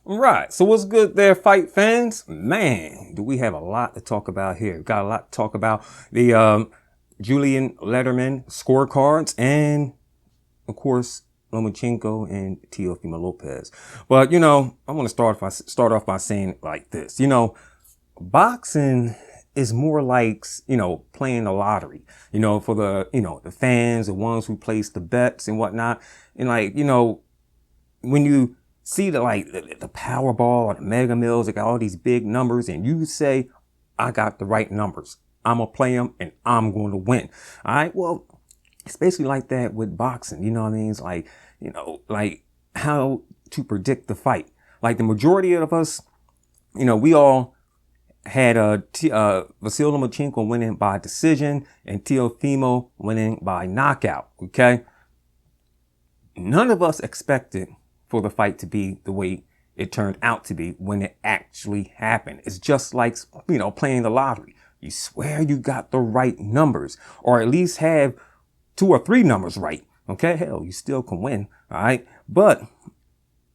Right. So what's good there, fight fans? Man, do we have a lot to talk about here. Got a lot to talk about. The Julian Lederman scorecards and, of course, Lomachenko and Teofimo Lopez. But, I want to start off by saying it like this. Boxing is more like, playing the lottery, for the fans, the ones who place the bets and whatnot. And when you see the Powerball or the Mega Mills, they got all these big numbers, and you say, I got the right numbers. I'm going to play them and I'm going to win. All right. Well, it's basically like that with boxing. You know what I mean? It's like how to predict the fight. Like the majority of us, we all had Vasyl Lomachenko winning by decision and Teofimo winning by knockout. Okay. None of us expected for the fight to be the way it turned out to be when it actually happened. It's just like, playing the lottery. You swear you got the right numbers, or at least have 2 or 3 numbers right. Okay, hell, you still can win. All right. But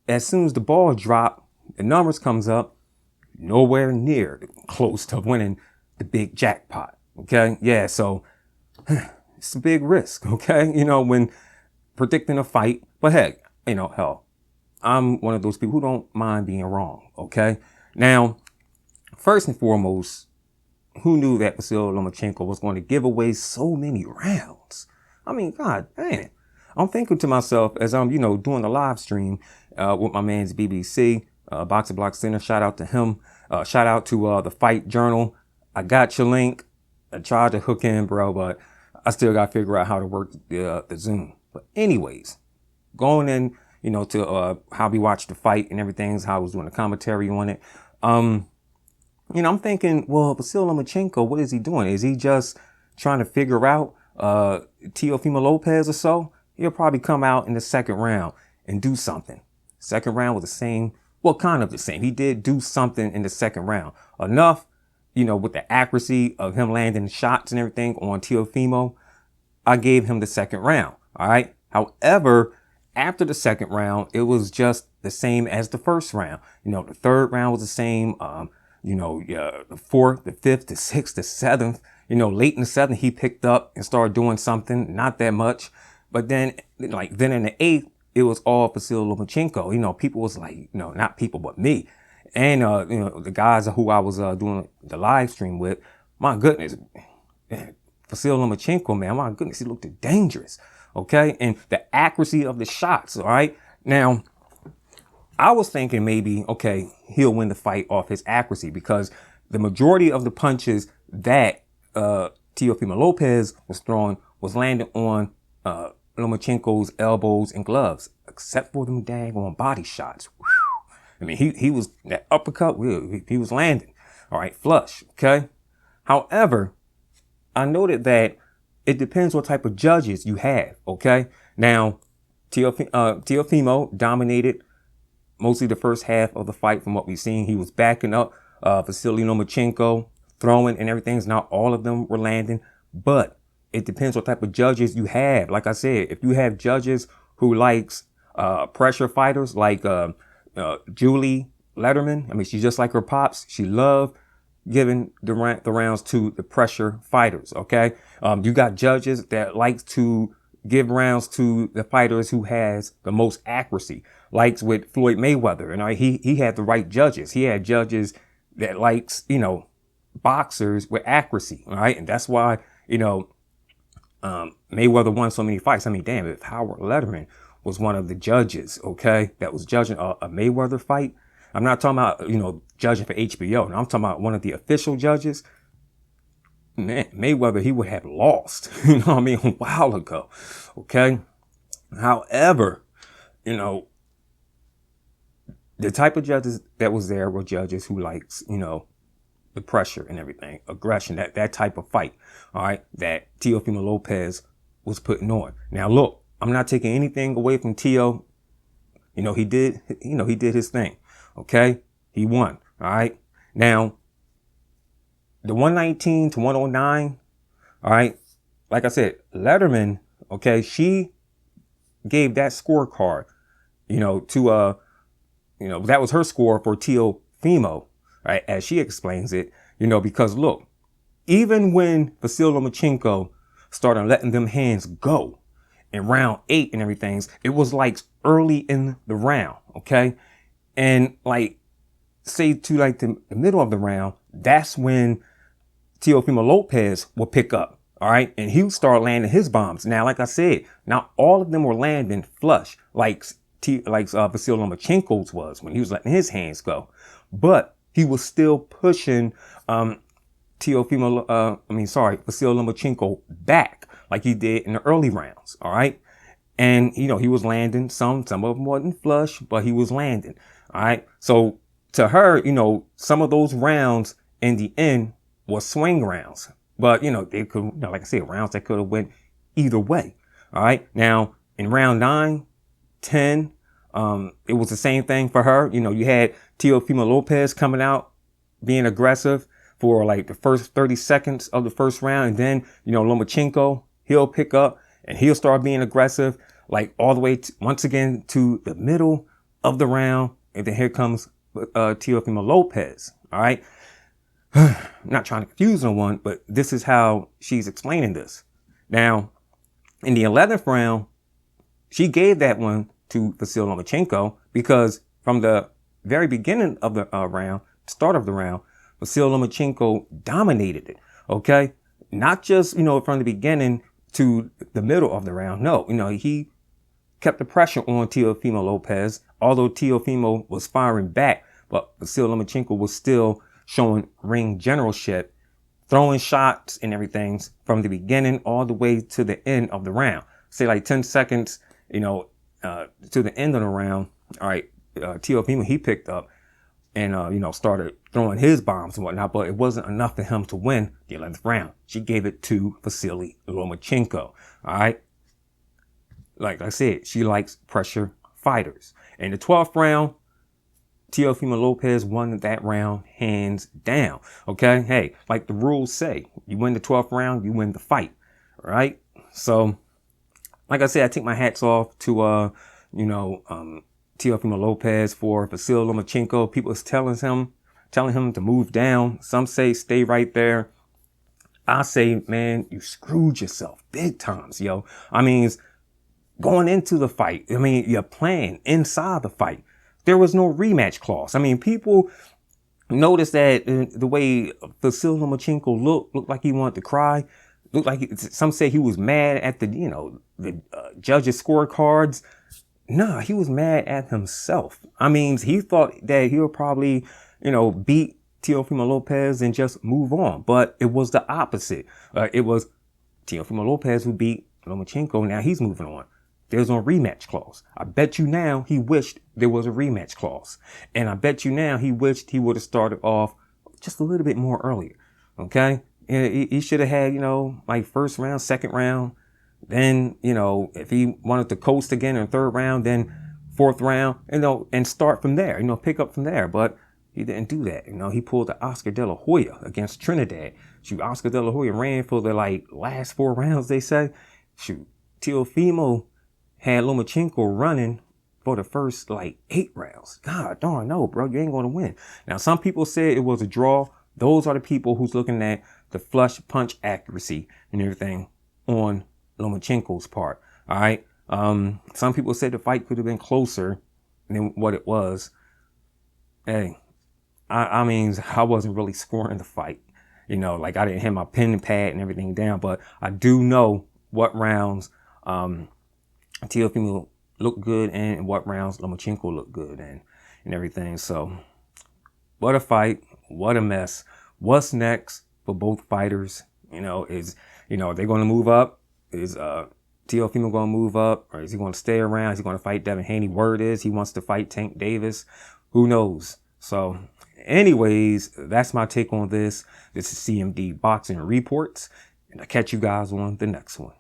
as soon as the ball drop, the numbers comes up, nowhere near close to winning the big jackpot. Okay. Yeah. So it's a big risk. Okay. When predicting a fight, but heck, hell, I'm one of those people who don't mind being wrong. Okay. Now, first and foremost, who knew that Vasyl Lomachenko was going to give away so many rounds? I mean, God damn. I'm thinking to myself as I'm, doing the live stream with my man's BBC, Boxer Block Center. Shout out to him. Shout out to the Fight Journal. I got your link. I tried to hook in, bro, but I still got to figure out how to work the Zoom. But anyways, going in, to how we watched the fight and everything, how I was doing the commentary on it. I'm thinking, well, Vasyl Lomachenko, what is he doing? Is he just trying to figure out Teofimo Lopez or so? He'll probably come out in the second round and do something. Second round was the same. Well, kind of the same. He did do something in the second round. Enough, with the accuracy of him landing shots and everything on Teofimo, I gave him the second round. All right. However, after the second round, it was just the same as the first round. The third round was the same. The fourth, the fifth, the sixth, the seventh, late in the seventh, he picked up and started doing something, not that much. But then in the eighth, it was all Vasyl Lomachenko. People was like, not people, but me. And, the guys who I was doing the live stream with, my goodness, Vasyl Lomachenko, man, my goodness, he looked dangerous. Okay. And the accuracy of the shots. All right. Now, I was thinking maybe, okay, he'll win the fight off his accuracy, because the majority of the punches that Teofimo Lopez was throwing was landing on Lomachenko's elbows and gloves, except for them daggone body shots. Whew. I mean, he was, that uppercut, he was landing. All right, flush. Okay. However, I noted that it depends what type of judges you have. Okay. Now, Teofimo dominated mostly the first half of the fight. From what we've seen, he was backing up Vasyl Lomachenko, throwing and everything. Not all of them were landing, but it depends what type of judges you have. Like I said, if you have judges who likes pressure fighters like Julie Lederman, I mean, she's just like her pops. She loved giving the rounds to the pressure fighters. Okay, you got judges that likes to give rounds to the fighters who has the most accuracy, likes with Floyd Mayweather. And he had the right judges. He had judges that likes, boxers with accuracy. All right. And that's why, Mayweather won so many fights. I mean, damn, if Howard Lederman was one of the judges, okay, that was judging a Mayweather fight. I'm not talking about, judging for HBO. No, I'm talking about one of the official judges. Man, Mayweather, he would have lost, a while ago. Okay. However, the type of judges that was there were judges who likes, the pressure and everything, aggression, that type of fight. All right. That Teofimo Lopez was putting on. Now, look, I'm not taking anything away from Teo. He did his thing. Okay. He won. All right. Now, the 119 to 109. All right. Like I said, Lederman. Okay. She gave that scorecard, to that was her score for Teofimo, right? As she explains it, because look, even when Vasyl Lomachenko started letting them hands go in round 8 and everything, it was like early in the round, okay? And like, say to like the middle of the round, that's when Teofimo Lopez will pick up, all right? And he'll start landing his bombs. Now, like I said, not all of them were landing flush like Vasyl Lomachenko's was when he was letting his hands go. But he was still pushing Vasyl Lomachenko back like he did in the early rounds, all right? And, he was landing some of them wasn't flush, but he was landing, all right? So to her, some of those rounds in the end was swing rounds. But, they could, like I said, rounds that could have went either way, all right? Now, in round 9, 10, it was the same thing for her. You had Teofimo Lopez coming out, being aggressive for like the first 30 seconds of the first round. And then, Lomachenko, he'll pick up and he'll start being aggressive, like all the way once again to the middle of the round. And then here comes Teofimo Lopez. All right. I'm not trying to confuse no one, but this is how she's explaining this. Now, in the 11th round, she gave that one to Vasyl Lomachenko because from the very beginning of the start of the round, Vasyl Lomachenko dominated it. Okay. Not just, from the beginning to the middle of the round. No, he kept the pressure on Teofimo Lopez, although Teofimo was firing back, but Vasyl Lomachenko was still showing ring generalship, throwing shots and everything from the beginning all the way to the end of the round. Say like 10 seconds, to the end of the round. All right. Teofimo, he picked up and, started throwing his bombs and whatnot, but it wasn't enough for him to win the 11th round. She gave it to Vasyl Lomachenko. All right. Like I said, she likes pressure fighters. In the 12th round, Teofimo Lopez won that round hands down. Okay. Hey, like the rules say, you win the 12th round, you win the fight. All right. So, like I said, I take my hats off to, Teofimo Lopez for Vasyl Lomachenko. People is telling him to move down. Some say stay right there. I say, man, you screwed yourself big times, yo. I mean, going into the fight, your plan inside the fight, there was no rematch clause. I mean, people noticed that the way Vasyl Lomachenko looked like he wanted to cry. Looked like some say he was mad at the judges' scorecards. Nah, he was mad at himself. I mean, he thought that he'll probably, beat Teofimo Lopez and just move on. But it was the opposite. It was Teofimo Lopez who beat Lomachenko. Now he's moving on. There's no rematch clause. I bet you now he wished there was a rematch clause. And I bet you now he wished he would have started off just a little bit more earlier. Okay? He should have had, like first round, second round. Then, if he wanted to coast again in third round, then fourth round, and start from there, pick up from there. But he didn't do that. He pulled the Oscar De La Hoya against Trinidad. Shoot, Oscar De La Hoya ran for the last 4 rounds, they say. Shoot, Teofimo had Lomachenko running for the first 8 rounds. God darn, no, bro, you ain't going to win. Now, some people said it was a draw. Those are the people who's looking at the flush punch accuracy and everything on Lomachenko's part. All right. Some people said the fight could have been closer than what it was. Hey, I wasn't really scoring the fight. I didn't have my pen and pad and everything down, but I do know what rounds Teofimo looked good and what rounds Lomachenko looked good and everything. So what a fight. What a mess. What's next for both fighters? Are they going to move up? Is Teofimo going to move up, or is he going to stay around? Is he going to fight Devin Haney? Word is he wants to fight Tank Davis. Who knows? So anyways, that's my take on this. This is CMD Boxing Reports, and I'll catch you guys on the next one.